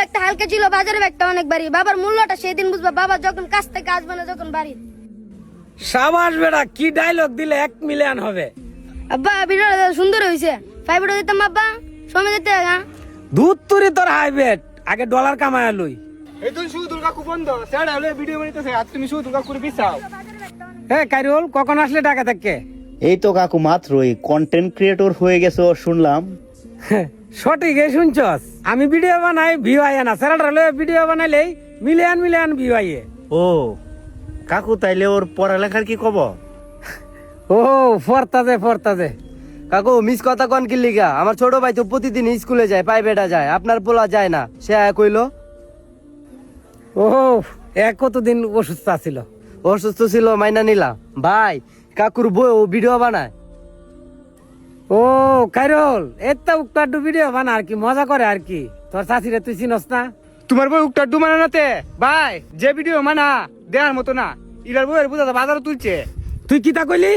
ব্যাগটা হালকা ছিল, বাজারের ব্যাগটা অনেক ভারী। বাবার মূল্যটা সেদিন বুঝবা, বাবা যখন কাছ থেকে আসবে না, যখন বাড়ি। সাবাস বেটা, কি ডায়লগ দিলে 1 মিলিয়ন হবে। আব্বা ভিডিওটা সুন্দর হয়েছে, 5 দিতাম আব্বা, সময় দিতে হ্যাঁ। দুধ তুরি তোর হাইবেট, আগে ডলার কামায় লই। এই তুই শুধু কাকু বন্ধ স্যার হলে ভিডিও বানাইতেছে, আজ তুমি শুধু কাকুর পিছাও। হে কাইরুল, কখন আসলে ঢাকা থেকে? এই তো কাকু মাত্রই কন্টেন্ট ক্রিয়েটর হয়ে গেছো শুনলাম। সঠিক শুনছস, আমি ভিডিও বানাই ভিউ আয় না, স্যারটা লয়ে ভিডিও বানাইলেই মিলিয়ন মিলিয়ন ভিউ আইয়ে। ও কাকু, তাইলে ওর পড়ালেখার কি খবর? ও ফরতাজে কাকু মিস কথা কন কি লিগা? আমার ছোট ভাই তো প্রতিদিন স্কুলে যায়, প্রাইভেটে যায়, আপনার পোলা যায় না, সে কইলো। ও কতদিন অসুস্থ ছিল? অসুস্থ ছিল, মাইনা নিলা। ভাই কাকুর বই ও ভিডিও বানায়। ও কাইরুল, এটা উক্তাড্ডু ভিডিও বানা আর কি, মজা করে আর কি। তোর চাষিরে তুই চিনস না? তোমার বই উক্টার ডু মানাতে ভাই, যে ভিডিও মানা দেওয়ার মতো না, ইলার বইয়ের বুঝা বাজারে তুলছে। তুই কিতা কইলি?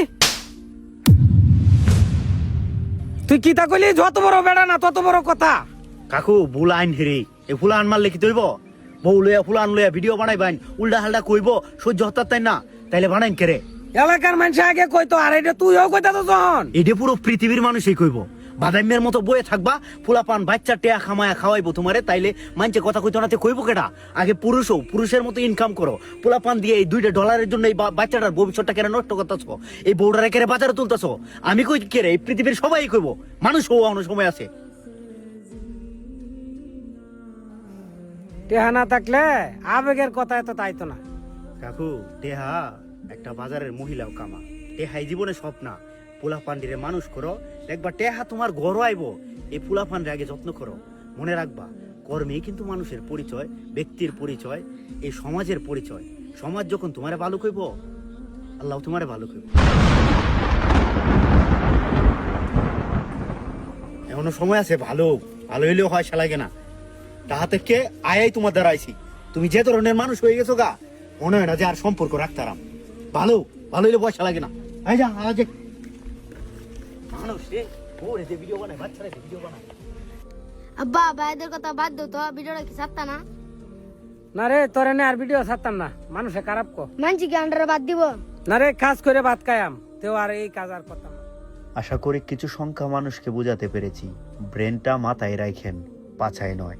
যত বড় বেড়া না তত বড় কথা। কাকু ভুল আইন হেরি, এ ফুলা আন মারলে কি তৈব? বউ লইয়া ফুলান লইয়া ভিডিও বানাই বাইন, উল্টা হাল্টা কইব, সহ্য হতার তাই না, তাইলে বানাইন কেরে? এলাকার মানুষ আগে কইতো, আর এটা তুইও কইতা তো যখন। এটা পুরো পৃথিবীর মানুষই কইব। বাদামের মতো বয়ে থাকবা, ফুলা পান বাচ্চা টেয়া খামায়া খাওয়াইবো তোমারে, তাইলে মানছে কথা কইতো না, কইব কেটা? আগে পুরুষের মতো ইনকাম করো, ফুলা পান দিয়ে এই $2 জন্য এই বাচ্চাটার ভবিষ্যৎটা কেন নষ্ট করতেছ? এই বউটারে কেড়ে বাজারে তুলতেছ? আমি কই কেড়ে? এই পৃথিবীর সবাই কইব, মানুষ হওয়া অন্য সময় আছে। টেহা না থাকলে আবেগের কথা এত তাইতো না। কাকু টেহা একটা বাজারের মহিলাও কামা, টেহাই জীবনে সব না। পোলা পান্ডিরে মানুষ করো, দেখবা টেহা তোমার ঘর আইবো। এই পোলা পান্ডে আগে যত্ন করো, মনে রাখবা কর্মেই কিন্তু মানুষের পরিচয়, ব্যক্তির পরিচয়, এই সমাজের পরিচয়। সমাজ যখন তোমারে ভালো কইব, আল্লাহ তোমারে ভালো কইব। এখনো সময় আছে, ভালো হইলেও হয় লাগে না। তাহা থেকে আয়াই তোমার দ্বারা আইছি, তুমি যে ধরনের মানুষ হয়ে গেছো গা, মনে হয় না যে আর সম্পর্ক রাখতাম। ভালো হইলে পয়সা লাগে না। আই যা আজ মানুষ রে, ওরে যে ভিডিও বানায়, বাচ্চারা যে ভিডিও বানায়। আব্বা ভাইদের কথা বাদ দাও তো, ভিডিওটা কি ছাড়তা না? না রে, তোরে নে আর ভিডিও ছাড়তাম না, মানুষে খারাপ কো। মানছি কি আন্ডারে বাদ দিব? না রে, কাজ করে ভাত খায়াম, তেও আর এই কাজ আর করতাম না। আশা করি কিছু সংখ্যা মানুষকে বোঝাতে পেরেছি। ব্রেনটা মাথায় রাখেন, পাছায় নয়।